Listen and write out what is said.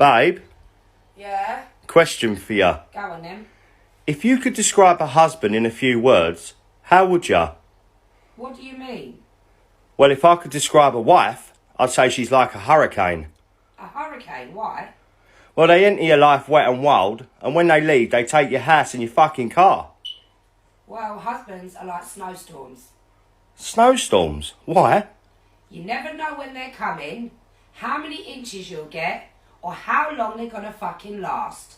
Babe, Yeah? question for you. Go on then. If you could describe a husband in a few words, how would you? What do you mean? Well, if I could describe a wife, I'd say she's like a hurricane. A hurricane? Why? Well, they enter your life wet and wild, and when they leave, they take your house and your fucking car. Well, husbands are like snowstorms. Snowstorms? Why? You never know when they're coming, how many inches you'll get, or how long they're gonna fucking last.